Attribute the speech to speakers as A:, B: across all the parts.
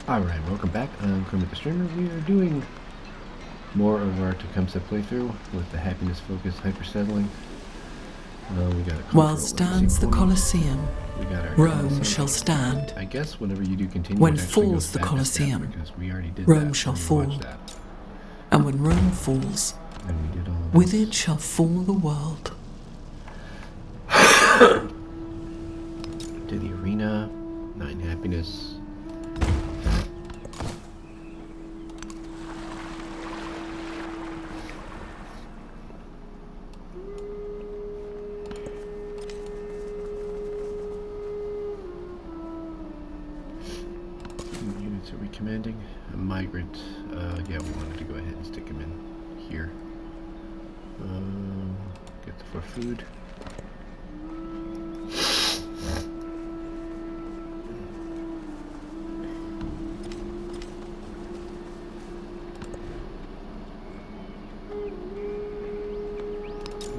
A: Alright, welcome back. I'm Kermit the Streamer. We are doing more of our Tecumseh playthrough with the happiness focus hypersettling. We got a
B: While stands the Colosseum,
A: we got our
B: Rome shall stand.
A: I guess whenever you do continue,
B: When
A: it actually
B: falls
A: goes
B: the
A: back a step,
B: Colosseum,
A: because we already did
B: Rome
A: that
B: shall
A: when we
B: fall.
A: watched that.
B: And when Rome falls,
A: And we did all of
B: with
A: this.
B: it shall fall the world.
A: To the arena, 9 happiness. Units are we commanding? A migrant. Yeah, we wanted to go ahead and stick him in here. Get for food.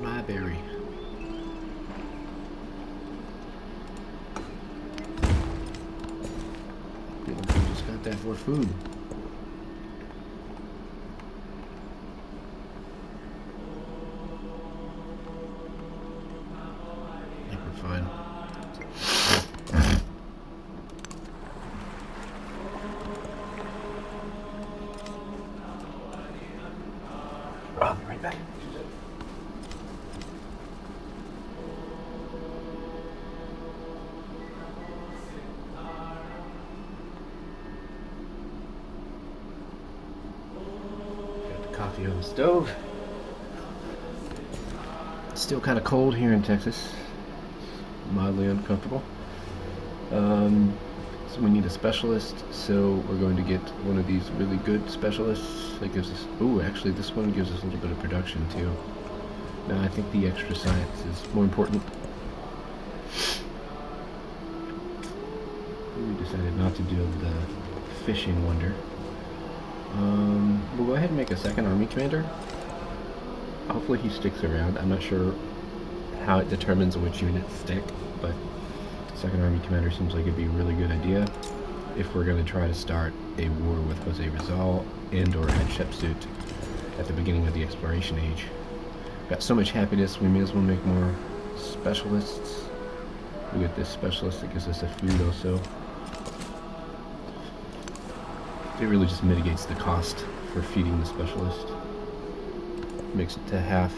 A: My berry. We just got that for food. I think we're fine. I'll be right back. Got the coffee on the stove. It's still kind of cold here in Texas. Mildly uncomfortable. So we need a specialist, so we're going to get one of these really good specialists that gives us... Ooh, actually this one gives us a little bit of production too. No, I think the extra science is more important. We decided not to do the fishing wonder. We'll go ahead and make a second army commander. Hopefully he sticks around. I'm not sure how it determines which units stick, but second army commander seems like it'd be a really good idea if we're going to try to start a war with Jose Rizal and or Hatshepsut at the beginning of the exploration age. Got so much happiness, we may as well make more specialists. We get this specialist that gives us a food also. It really just mitigates the cost for feeding the specialist. Makes it to half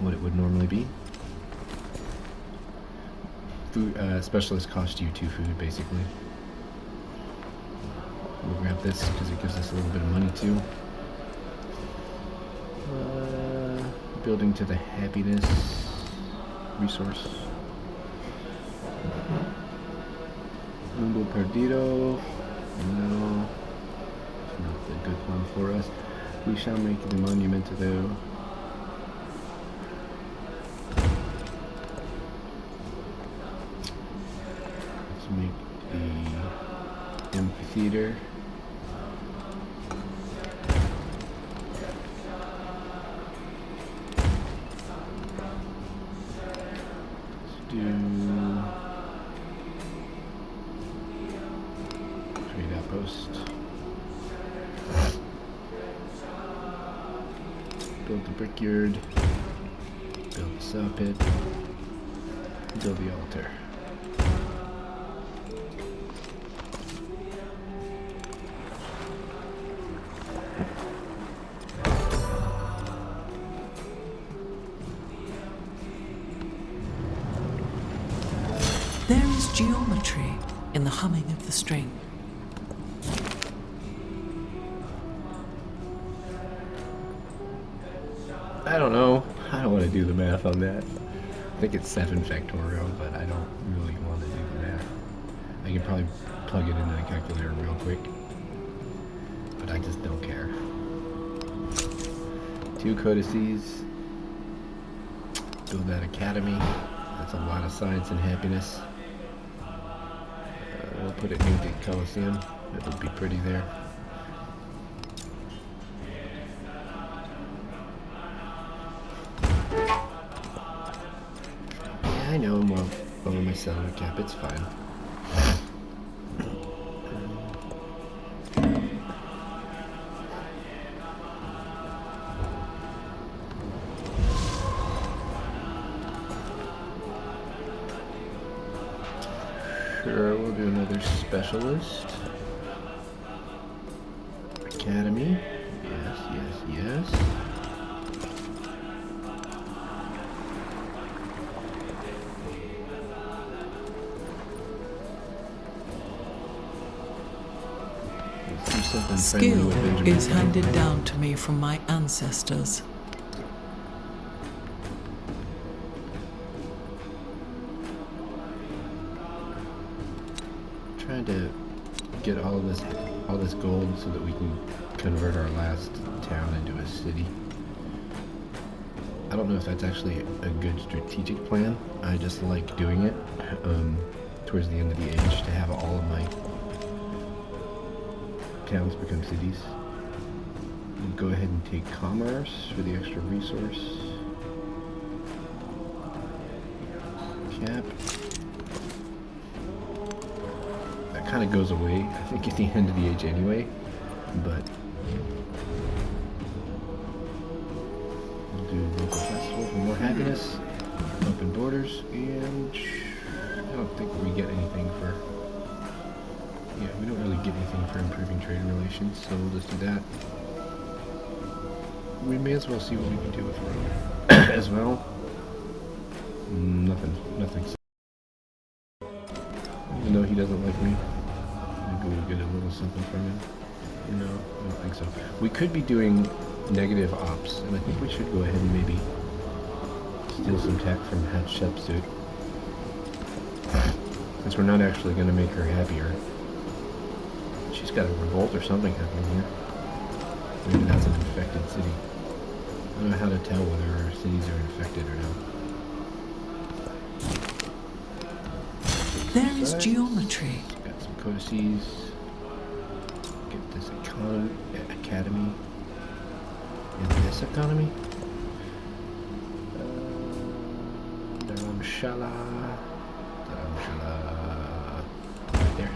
A: what it would normally be. Food specialists cost you 2 food basically. We'll grab this because it gives us a little bit of money too. Building to the happiness resource. Mundo Perdido. No. It's not the good one for us. We shall make the monument though. Let's make the amphitheater. Let's do trade outpost. Build the brickyard. Build the saw pit. Build the altar.
B: There is geometry in the humming of the string.
A: I don't know. I don't want to do the math on that. I think it's 7 factorial, but I don't really want to do the math. I can probably plug it into the calculator real quick, but I just don't care. 2 codices. Build that academy. That's a lot of science and happiness. We'll put it near the Coliseum. That would be pretty there. Yeah, I know I'm well over my settlement cap, it's fine. Sure, we'll do another specialist. Academy. Yes, yes, yes. Let's do something friendly
B: Skill
A: with Benjamin.
B: is handed down to me from my ancestors.
A: Trying to get all this gold so that we can convert our last town into a city. I don't know if that's actually a good strategic plan. I just like doing it towards the end of the age to have all of my towns become cities. We'll go ahead and take commerce for the extra resource. Cap. That kind of goes away, I think, at the end of the age anyway, but we'll do local festival for more happiness, open borders, and I don't think we get anything for, yeah, we don't really get anything for improving trade relations, so we'll just do that. We may as well see what we can do with Rome as well. Nothing. Even though he doesn't like me. Maybe we'll get a little something from him. No, I don't think so. We could be doing negative ops, and I think we should go ahead and maybe steal some tech from Hatshepsut. Since we're not actually going to make her happier. She's got a revolt or something happening here. Maybe that's an infected city. I don't know how to tell whether our cities are infected or not.
B: There is geometry.
A: Got some codices. Get this academy. And this economy. Dharamshala. Right there.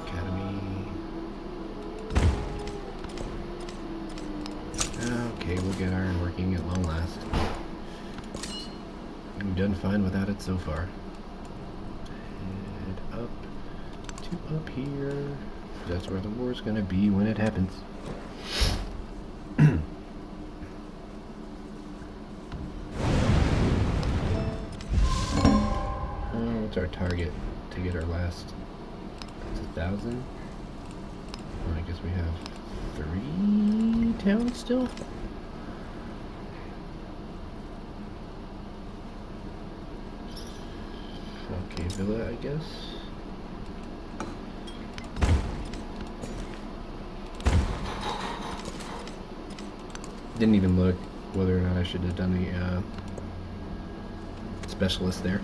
A: Academy. Okay, we'll get iron working at long last. We've done fine without it so far. Head up to up here. That's where the war's gonna be when it happens. What's our target to get our last? It's 1,000. Well, I guess we have 3 towns still. Okay, villa, I guess. Didn't even look whether or not I should have done the specialist there.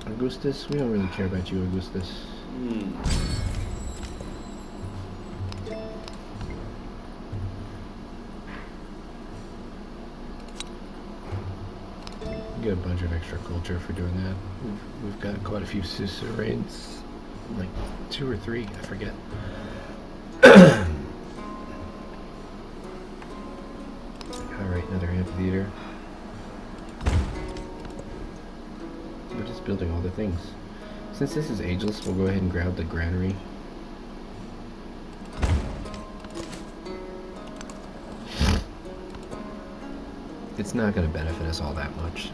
A: Augustus, we don't really care about you, Augustus. Get a bunch of extra culture for doing that. We've got quite a few suzerains, like 2 or 3, I forget. Alright, another amphitheater. We're just building all the things. Since this is ageless, we'll go ahead and grab the granary. It's not going to benefit us all that much.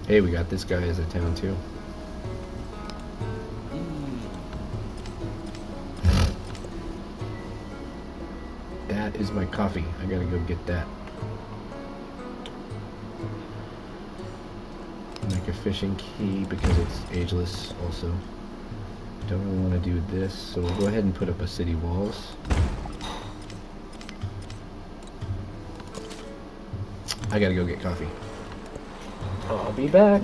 A: Hey, we got this guy as a town too. That is my coffee. I gotta go get that. Make a fishing key because it's ageless also. Don't really want to do this, so we'll go ahead and put up a city walls. I gotta go get coffee. I'll be back.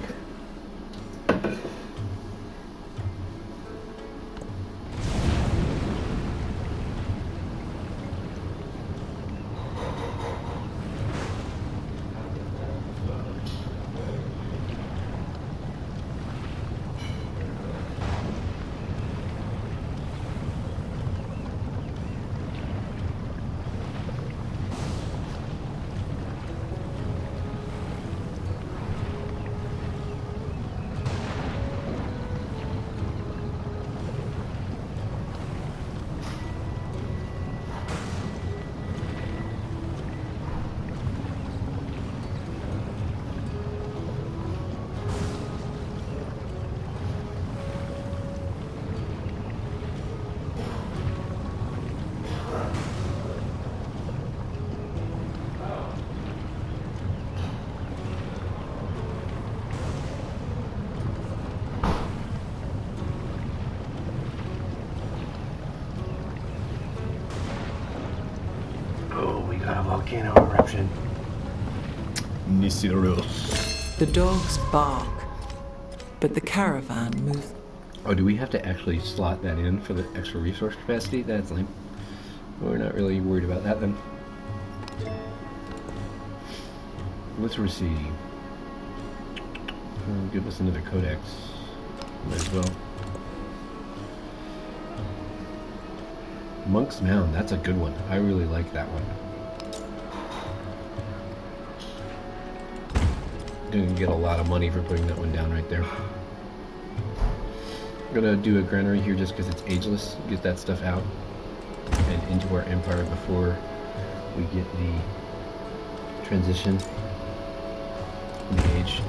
A: A volcano eruption. Nisiros.
B: The dogs bark, but the caravan moves.
A: Oh, do we have to actually slot that in for the extra resource capacity? That's lame. We're not really worried about that then. Let's receive. Give us another codex. Might as well. Monk's Mound, that's a good one. I really like that one. Gonna get a lot of money for putting that one down right there. I'm gonna do a granary here just because it's ageless. Get that stuff out and into our empire before we get the transition in the age.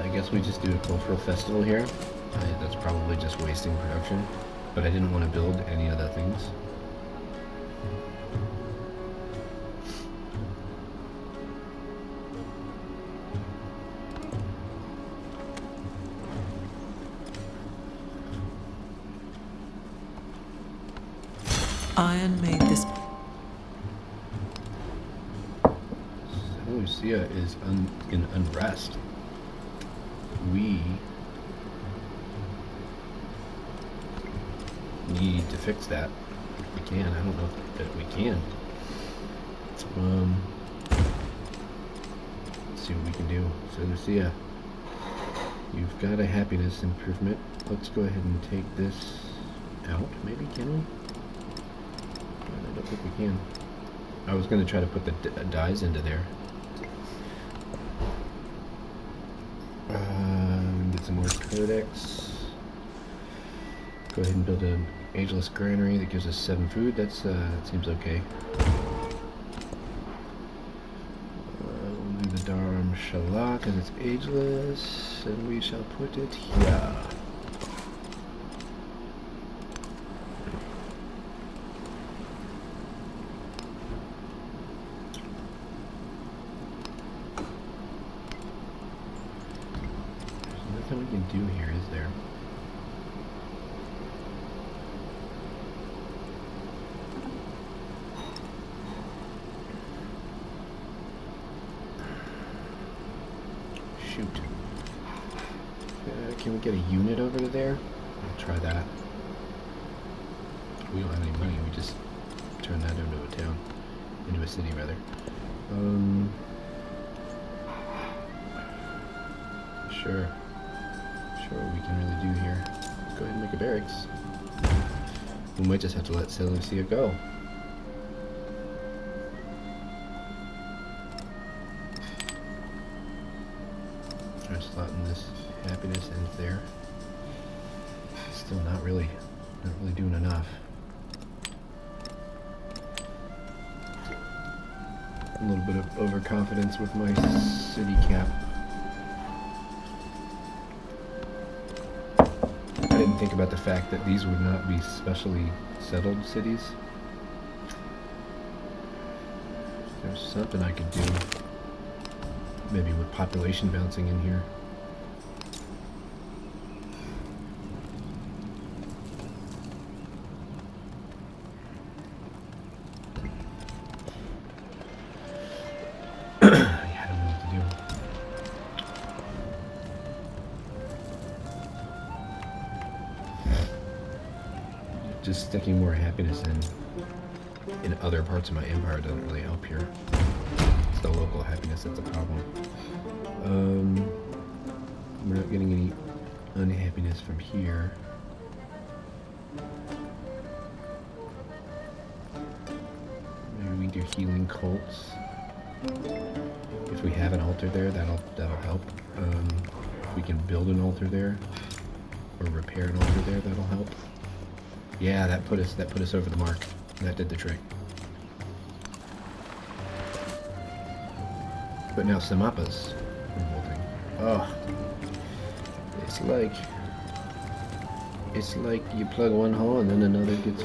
A: I guess we just do a cultural festival here. That's probably just wasting production, but I didn't want to build any other things.
B: Iron made this.
A: Lucia is in unrest. We need to fix that. If we can. I don't know that we can. Let's see what we can do. So Lucia, you've got a happiness improvement. Let's go ahead and take this out. Maybe, can we? I don't think we can. I was going to try to put the dyes into there. Get some more codex. Go ahead and build an ageless granary that gives us 7 food. That seems okay. We'll do the Dharam Shalak because it's ageless, and we shall put it here. We can do here, is there? Shoot. Can we get a unit over to there? I'll try that. We don't have any money, we just turn that into a town. Into a city, rather. Sure. What we can really do here. Let's go ahead and make a barracks. We might just have to let Seleucia go. Try slotting this happiness in there. Still not really doing enough. A little bit of overconfidence with my city cap. I didn't think about the fact that these would not be specially settled cities. There's something I could do. Maybe with population bouncing in here. Just sticking more happiness in other parts of my empire doesn't really help here. It's the local happiness that's a problem. We're not getting any unhappiness from here. Maybe we do healing cults. If we have an altar there, that'll help. If we can build an altar there or repair an altar there, that'll help. Yeah, that put us over the mark. That did the trick. But now Samapa's revolting. Oh, it's like you plug one hole and then another gets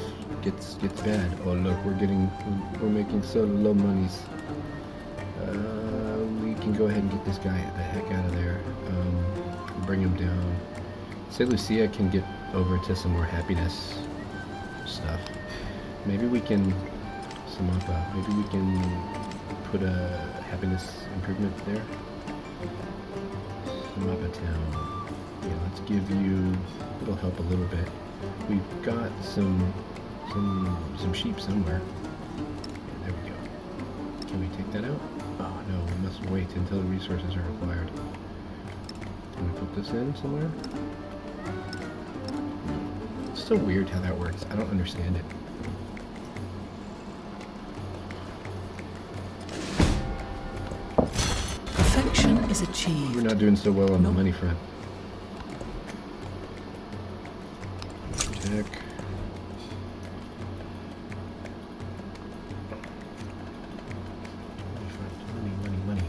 A: bad. Oh look, we're making so low monies. We can go ahead and get this guy the heck out of there. Bring him down. Say Lucia can get over to some more happiness stuff. Maybe we can Samapa. Maybe we can put a happiness improvement there. Samapa town. Yeah, let's give you. It'll help a little bit. We've got some sheep somewhere. There we go. Can we take that out? Oh no, we must wait until the resources are acquired. Can we put this in somewhere? It's so weird how that works. I don't understand it.
B: Perfection is achieved.
A: We're not doing so well on the money front. Check. Money.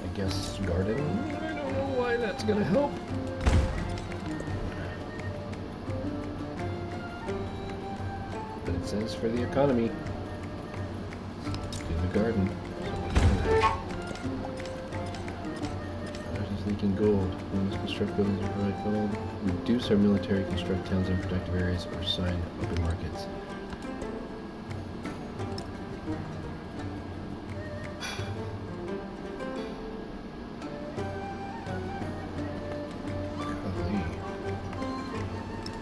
A: I guess garden. I don't know why that's gonna help. But it says for the economy. Do the garden. Leaking gold. We must construct buildings and provide gold. Reduce our military, construct towns and productive areas, or sign open markets. Golly.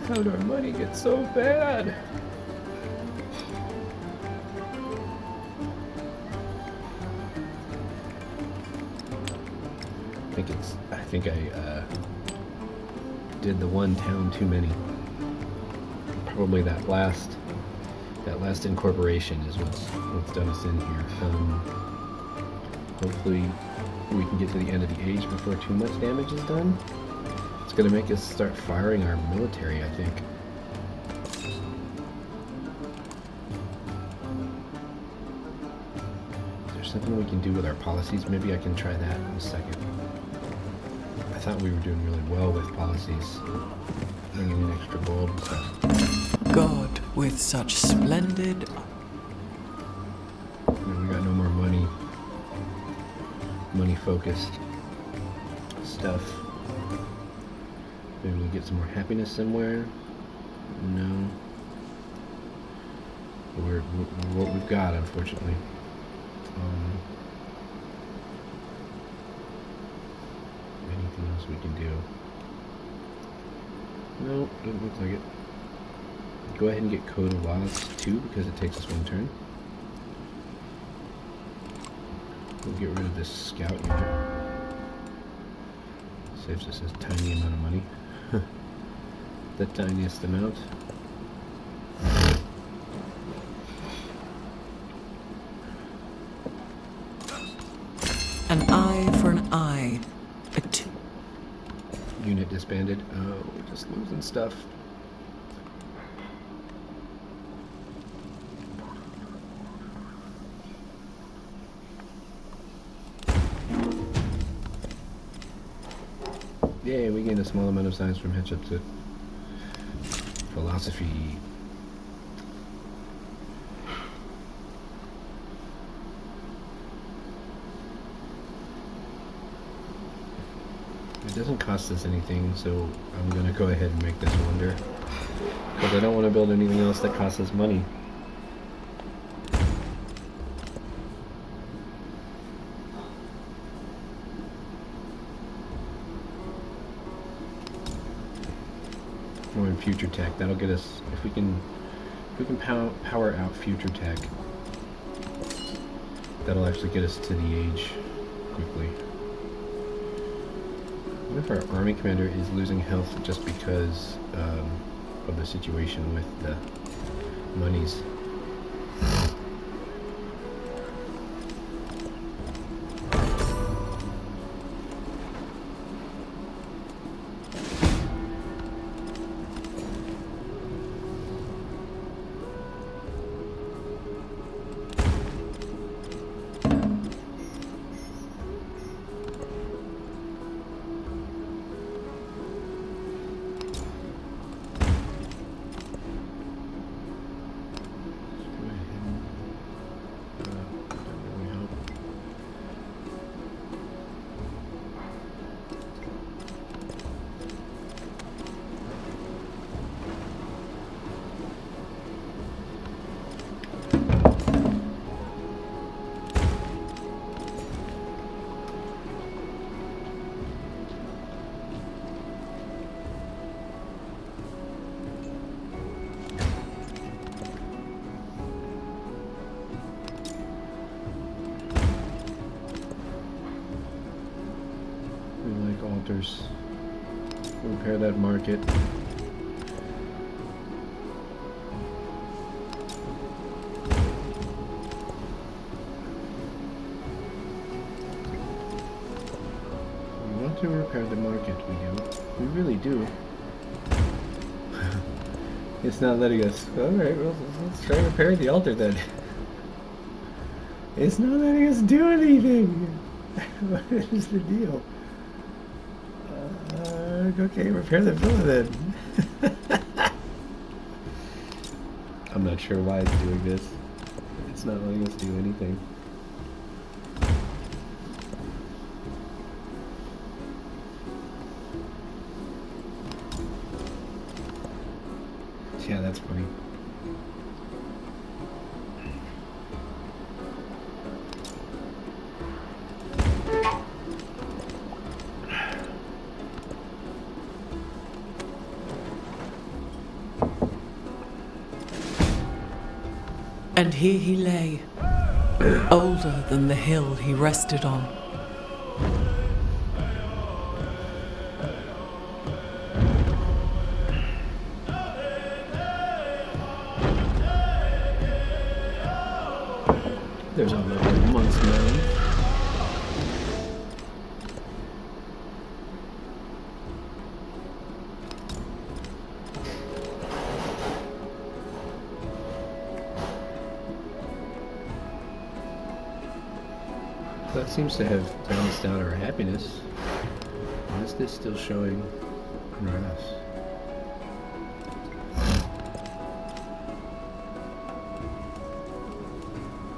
A: How did our money get so bad? I think I did the one town too many. Probably that last incorporation is what's done us in here. Hopefully we can get to the end of the age before too much damage is done. It's gonna make us start firing our military, I think. Is there something we can do with our policies? Maybe I can try that in a second. I thought we were doing really well with policies, bringing in extra gold and stuff.
B: God, with such splendid...
A: We got no more money-focused stuff. Maybe we'll get some more happiness somewhere. No. We're what we've got, unfortunately. Anything else we can do? No, doesn't look like it. Go ahead and get Code of Laws 2 because it takes us one turn. We'll get rid of this scout unit. Saves us a tiny amount of money. The tiniest amount.
B: An eye for an eye.
A: Unit disbanded. Oh, we're just losing stuff. Yay, we gained a small amount of science from headship to philosophy. It doesn't cost us anything, so I'm gonna go ahead and make this wonder. Because I don't want to build anything else that costs us money. More on future tech. That'll get us, if we can power out future tech, that'll actually get us to the age quickly. What if our army commander is losing health just because of the situation with the monies? Altars. Repair that market. We want to repair the market, we do. We really do. It's not letting us. Alright, well, let's try repairing the altar then. It's not letting us do anything! What is the deal? Okay, repair the villa then. I'm not sure why it's doing this. It's not letting us do anything. Yeah, that's funny.
B: And here he lay, older than the hill he rested on.
A: There's a lovely monk's melon. That seems to have balanced out our happiness. Why is this still showing grass?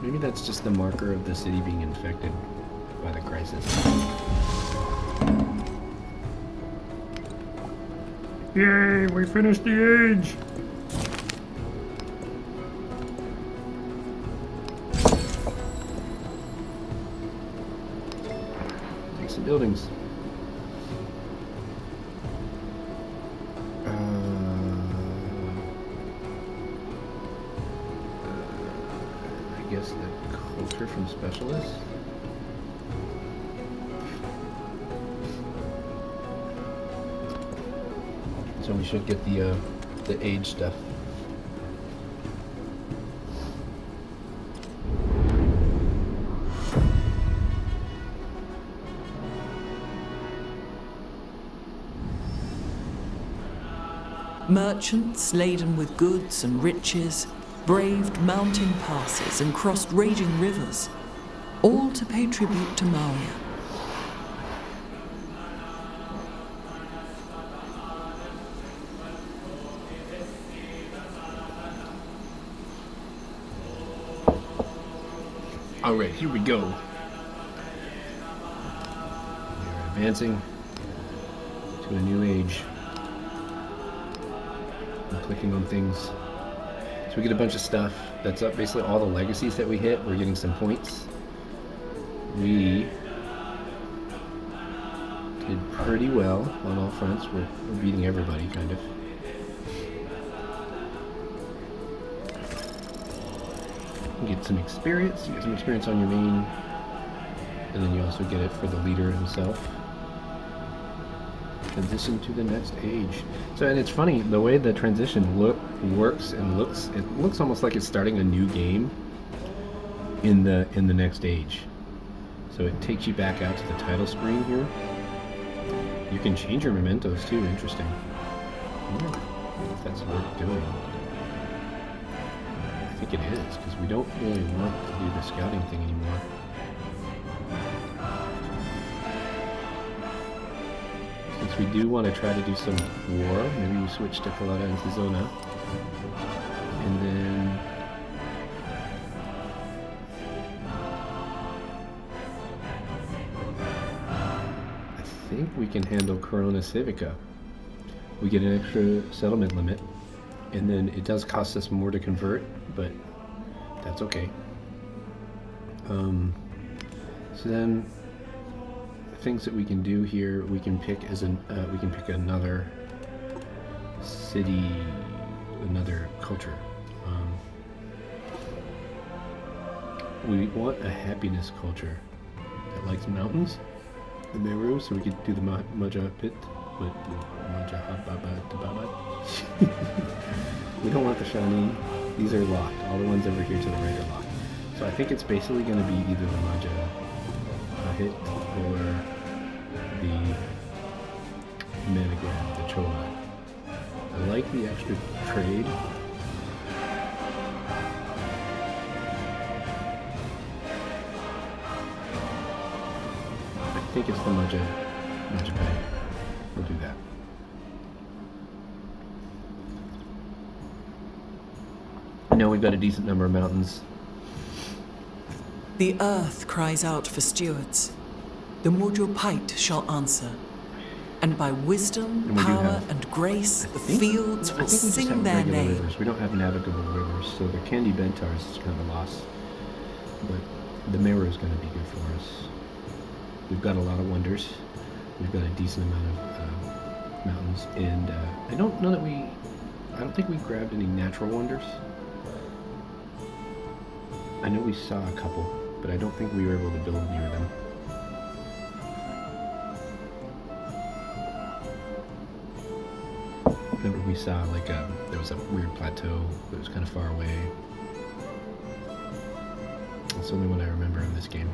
A: Maybe that's just the marker of the city being infected by the crisis. Yay, we finished the age! Take some buildings. I guess the culture from specialists? So we should get the age stuff.
B: Merchants laden with goods and riches braved mountain passes and crossed raging rivers, all to pay tribute to Meier.
A: Alright, here we go. We are advancing to a new age. I'm clicking on things. So we get a bunch of stuff. That's up basically all the legacies that we hit. We're getting some points. We did pretty well on all fronts. We're beating everybody, kind of. You get some experience. You get some experience on your main, and then you also get it for the leader himself. Transition to the next age. So, and it's funny the way the transition works and looks. It looks almost like it's starting a new game in the next age. So it takes you back out to the title screen here. You can change your mementos too. Interesting. If that's worth doing. I think it is, because we don't really want to do the scouting thing anymore. Since we do want to try to do some war, maybe we switch to Colada and Zona. And then I think we can handle Corona Civica. We get an extra settlement limit, and then it does cost us more to convert, but that's okay. So then, things that we can do here, we can pick we can pick another city, another culture. We want a happiness culture that likes mountains, the Meru, so we could do the Maja Pit. We don't want the Shawnee. These are locked. All the ones over here to the right are locked. So I think it's basically going to be either the Maja Hit or the Managram, the Chola. I like the extra trade. I think it's the Majapai. We'll do that. I know we've got a decent number of mountains.
B: The earth cries out for stewards. The Mojopite shall answer. And by wisdom, power, and grace, the fields will sing their name.
A: Rivers. We don't have navigable rivers, so the Candy Bentars is kind of a loss. But the Meru is going to be good for us. We've got a lot of wonders. We've got a decent amount of mountains, and I don't think we grabbed any natural wonders. I know we saw a couple, but I don't think we were able to build near them. Remember we saw there was a weird plateau that was kind of far away. That's the only one I remember in this game.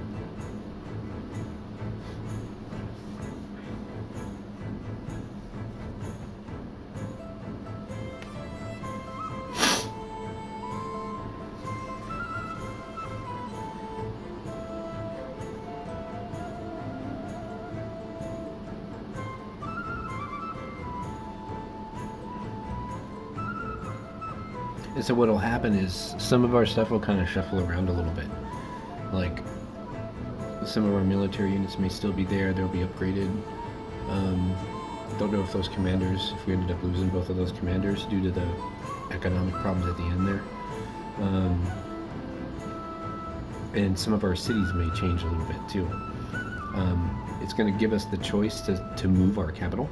A: And so what'll happen is some of our stuff will kind of shuffle around a little bit. Like, some of our military units may still be there, they'll be upgraded. Don't know if those commanders, if we ended up losing both of those commanders due to the economic problems at the end there. And some of our cities may change a little bit too. It's going to give us the choice to move our capital.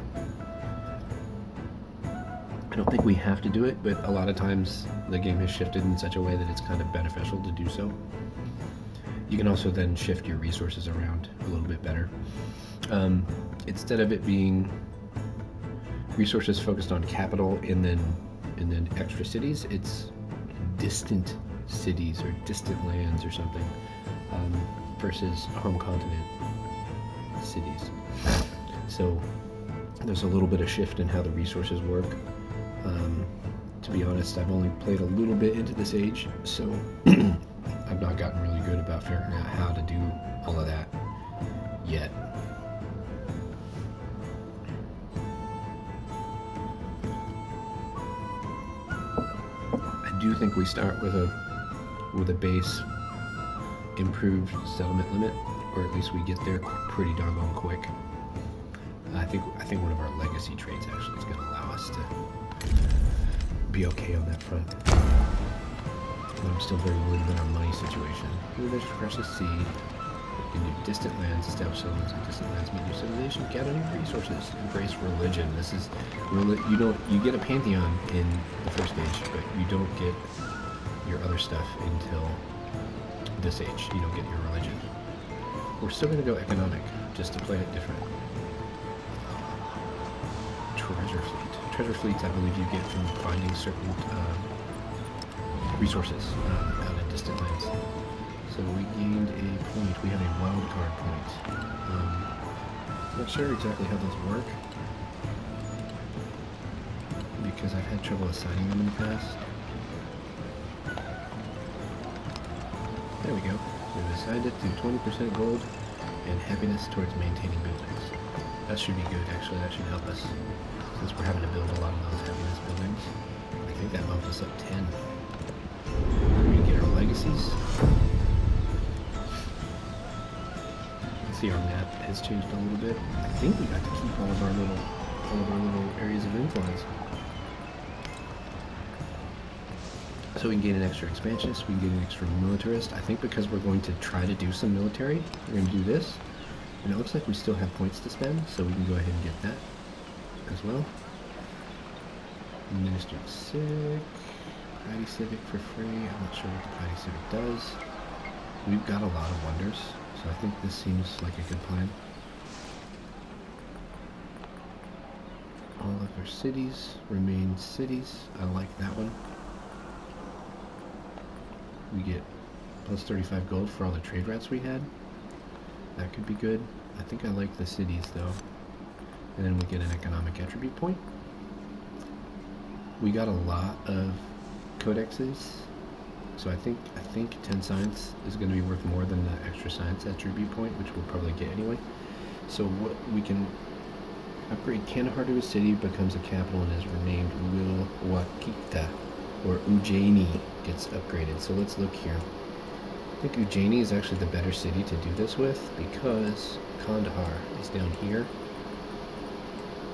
A: I don't think we have to do it, but a lot of times the game has shifted in such a way that it's kind of beneficial to do so. You can also then shift your resources around a little bit better. Instead of it being resources focused on capital and then extra cities, it's distant cities or distant lands or something, versus home continent cities. So there's a little bit of shift in how the resources work. To be honest, I've only played a little bit into this age, so I've not gotten really good about figuring out how to do all of that yet. I do think we start with a base improved settlement limit, or at least we get there pretty doggone quick. I think one of our legacy traits actually is going to allow us to be okay on that front. But I'm still very worried about our money situation. There's precious seed. You can do distant lands, establish settlements in distant lands, make new civilization, gather new resources, embrace religion. This is you get a pantheon in the first stage, but you don't get your other stuff until this age. You don't get your religion. We're still going to go economic, just to play it different. Treasure fleet. Treasure fleets, I believe you get from finding certain resources out in distant lands. So we gained a point. We have a wild card point. Not sure exactly how those work, because I've had trouble assigning them in the past. There we go. We've assigned it to 20% gold and happiness towards maintaining buildings. That should be good, actually. That should help us, since we're having to build a lot of those happiness buildings. I think that bumped us up 10. We're gonna get our legacies. See, our map has changed a little bit. I think we got to keep all of our little areas of influence. So we can get an extra expansionist, we can get an extra militarist. I think because we're going to try to do some military, we're going to do this. And it looks like we still have points to spend, so we can go ahead and get that as well. Minister of Civic, Piety Civic for free. I'm not sure what the Piety Civic does. We've got a lot of wonders, so I think this seems like a good plan. All of our cities remain cities. I like that one. We get plus 35 gold for all the trade routes we had. That could be good. I think I like the cities though. And then we get an economic attribute point. We got a lot of codexes. So I think 10 science is going to be worth more than the extra science attribute point, which we'll probably get anyway. So what we can upgrade Kandahar to a city, becomes a capital, and is renamed Wilwakita, or Ujjaini gets upgraded. So let's look here. I think Ujjaini is actually the better city to do this with, because Kandahar is down here.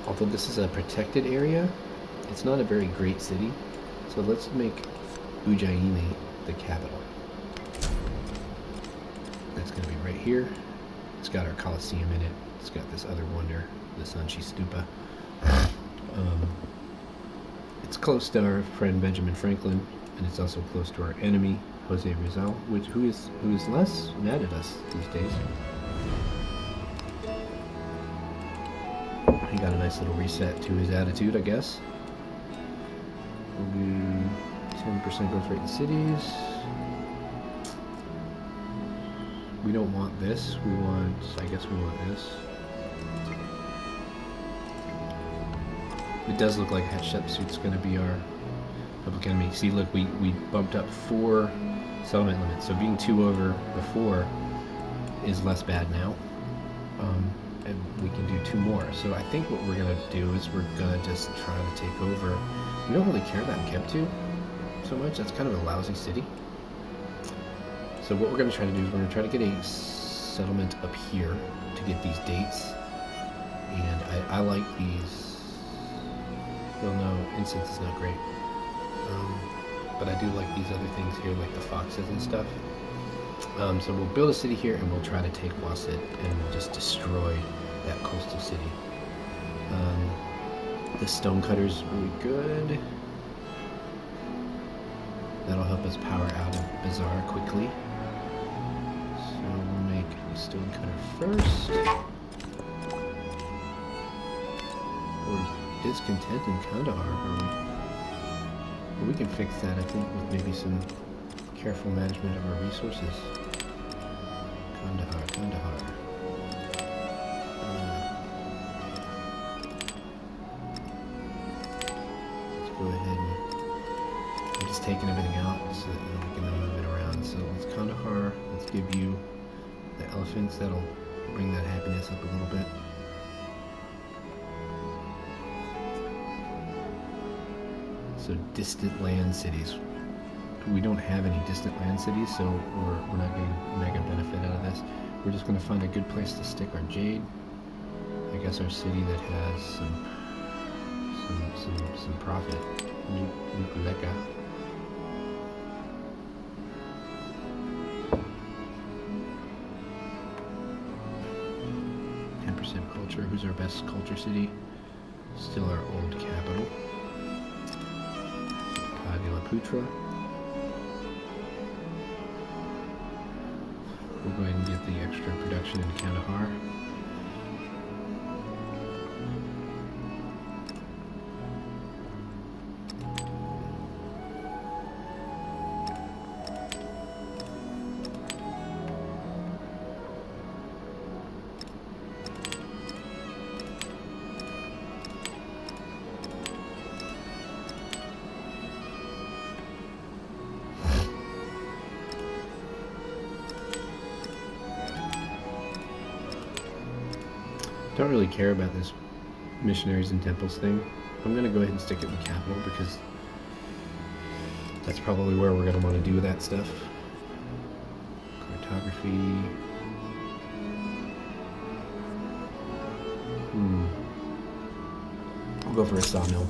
A: Although this is a protected area, it's not a very great city. So let's make Ujjaini the capital. That's going to be right here. It's got our Colosseum in it. It's got this other wonder, the Sanchi Stupa. It's close to our friend Benjamin Franklin, and it's also close to our enemy Jose Rizal, who is less mad at us these days. He got a nice little reset to his attitude, I guess. We'll do 10% growth rate in cities. We don't want this. I guess we want this. It does look like Hatshepsut's going to be our public enemy. See, look, we bumped up 4 settlement limits. So being 2 over before is less bad now. And we can do 2 more. So I think what we're going to do is we're going to just try to take over. We don't really care about Keptu so much. That's kind of a lousy city. So what we're going to try to do is we're going to try to get a settlement up here to get these dates. And I like these. Well, no, incense is not great. But I do like these other things here, like the foxes and stuff. So we'll build a city here, and we'll try to take Wasit, and we'll just destroy that coastal city. The stonecutter's really good. That'll help us power out of Bazaar quickly. So we'll make the stonecutter first. We're discontent in Kandahar, are we? Well, we can fix that, I think, with maybe some careful management of our resources. Kandahar. Let's go ahead and I'm just taking everything out so that we can then move it around. So let's Kandahar. Let's give you the elephants. That'll bring that happiness up a little bit. So distant land cities. We don't have any distant land cities, so we're not getting mega benefit out of this. We're just going to find a good place to stick our jade. I guess our city that has some profit. Nukuleka. Culture. Who's our best culture city? Still our old capital. Pagulaputra. We'll go ahead and get the extra production in Kandahar. Don't really care about this missionaries and temples thing. I'm going to go ahead and stick it in the capital because that's probably where we're going to want to do that stuff. Cartography. We'll go for a sawmill.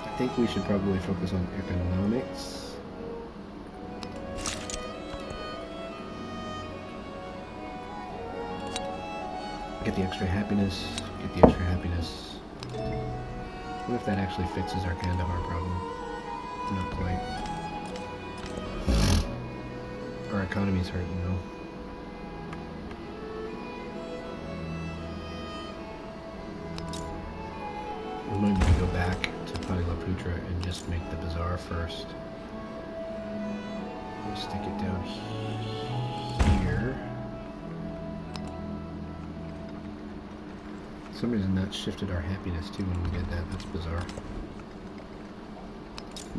A: I think we should probably focus on economics. Get the extra happiness, get the extra happiness. What if that actually fixes our Kandahar problem? Not quite. Our economy's hurting though. We might need to go back to Pataliputra and just make the bazaar first. We'll stick it down here. For some reason that shifted our happiness too when we did that. That's bizarre.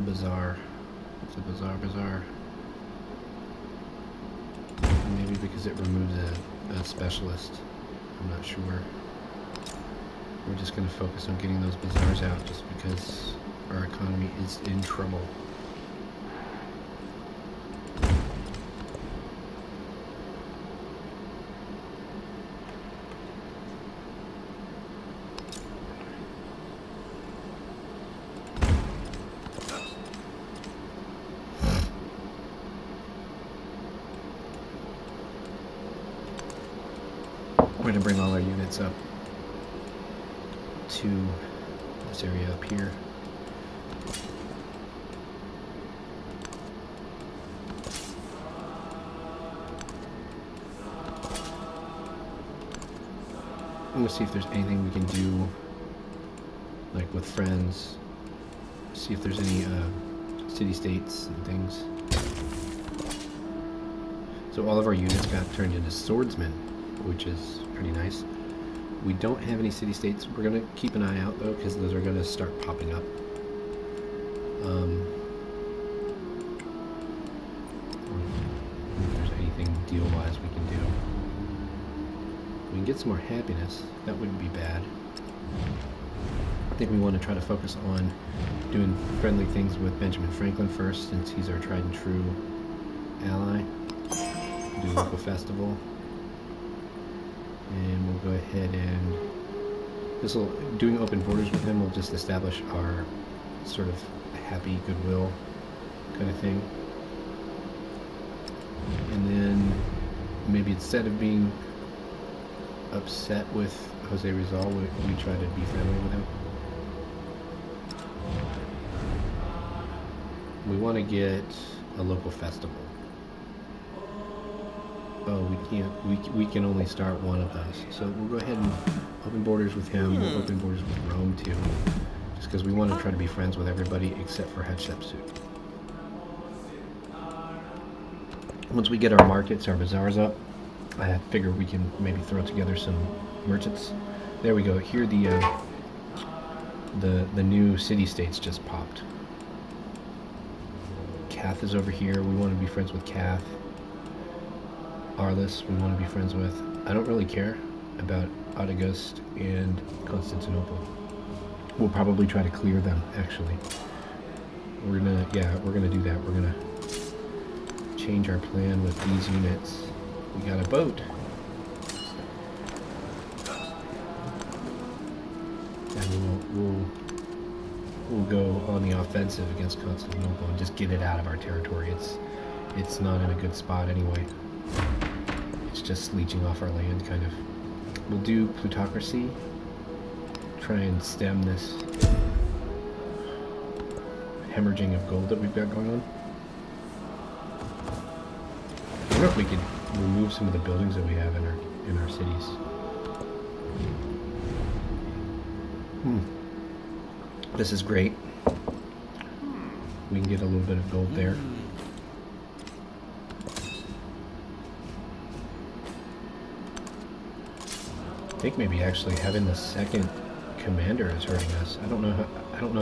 A: Bizarre. It's a bizarre. Maybe because it removes a specialist. I'm not sure. We're just going to focus on getting those bazaars out just because our economy is in trouble. We're going to bring all our units up to this area up here. I'm going to see if there's anything we can do, like with friends. See if there's any city-states and things. So all of our units got turned into swordsmen, which is pretty nice. We don't have any city-states. We're going to keep an eye out though, because those are going to start popping up. If there's anything deal-wise we can do. We can get some more happiness. That wouldn't be bad. I think we want to try to focus on doing friendly things with Benjamin Franklin first, since he's our tried and true ally. Do a local festival. And we'll go ahead and doing open borders with him will just establish our sort of happy goodwill kind of thing. And then maybe instead of being upset with Jose Rizal, we try to be friendly with him. We want to get a local festival. Oh, we can't. We can only start one of those. So we'll go ahead and open borders with him. We'll open borders with Rome too, just because we want to try to be friends with everybody except for Hatshepsut. Once we get our markets, our bazaars up, I figure we can maybe throw together some merchants. There we go. Here the new city-states just popped. Cath is over here. We want to be friends with Cath. Arlis, we want to be friends with. I don't really care about August and Constantinople. We'll probably try to clear them, actually. We're gonna do that. We're gonna change our plan with these units. We got a boat. And we'll go on the offensive against Constantinople and just get it out of our territory. It's not in a good spot anyway. It's just leeching off our land, kind of. We'll do plutocracy. Try and stem this hemorrhaging of gold that we've got going on. I wonder if we could remove some of the buildings that we have in our cities. This is great. We can get a little bit of gold there. I think maybe actually having the second commander is hurting us. I don't know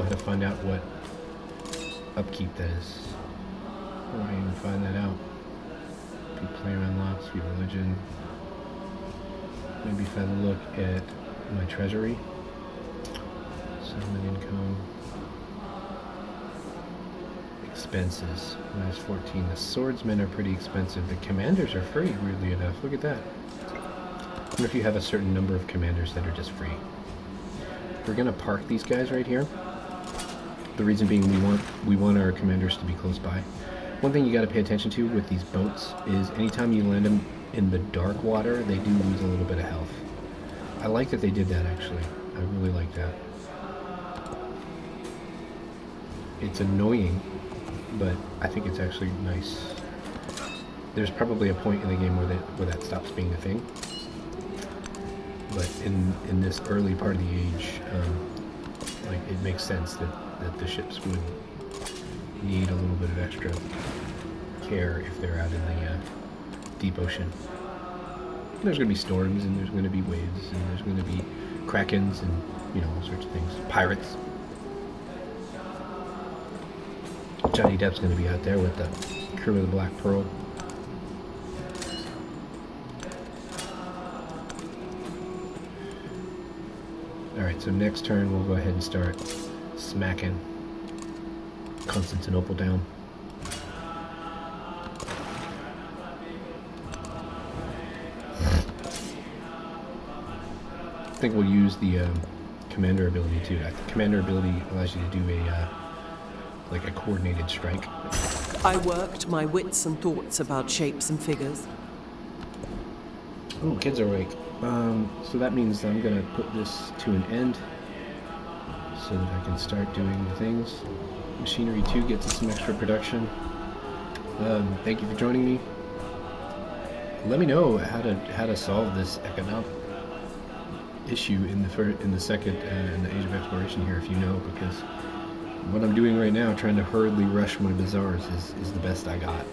A: how to find out what upkeep that is. How do I even find that out? Be play around lots, be religion. Maybe if I look at my treasury. Settlement income. Expenses. Minus 14. The swordsmen are pretty expensive. The commanders are free, weirdly enough. Look at that. I wonder if you have a certain number of commanders that are just free. We're gonna park these guys right here. The reason being we want our commanders to be close by. One thing you got to pay attention to with these boats is anytime you land them in the dark water, they do lose a little bit of health. I like that they did that, actually. I really like that. It's annoying, but I think it's actually nice. There's probably a point in the game where that stops being a thing. But in this early part of the age, like it makes sense that the ships would need a little bit of extra care if they're out in the deep ocean. There's going to be storms, and there's going to be waves, and there's going to be krakens, and all sorts of things. Pirates. Johnny Depp's going to be out there with the crew of the Black Pearl. Alright, so next turn we'll go ahead and start smacking Constantinople down. I think we'll use the commander ability too. Commander ability allows you to do like a coordinated strike.
B: I worked my wits and thoughts about shapes and figures.
A: Oh, kids are awake. So that means I'm gonna put this to an end so that I can start doing the things. Machinery 2 gets us some extra production. Thank you for joining me. Let me know how to solve this economic issue in the second in the Age of Exploration here, if you know, because what I'm doing right now, trying to hurriedly rush my bazaars, is the best I got.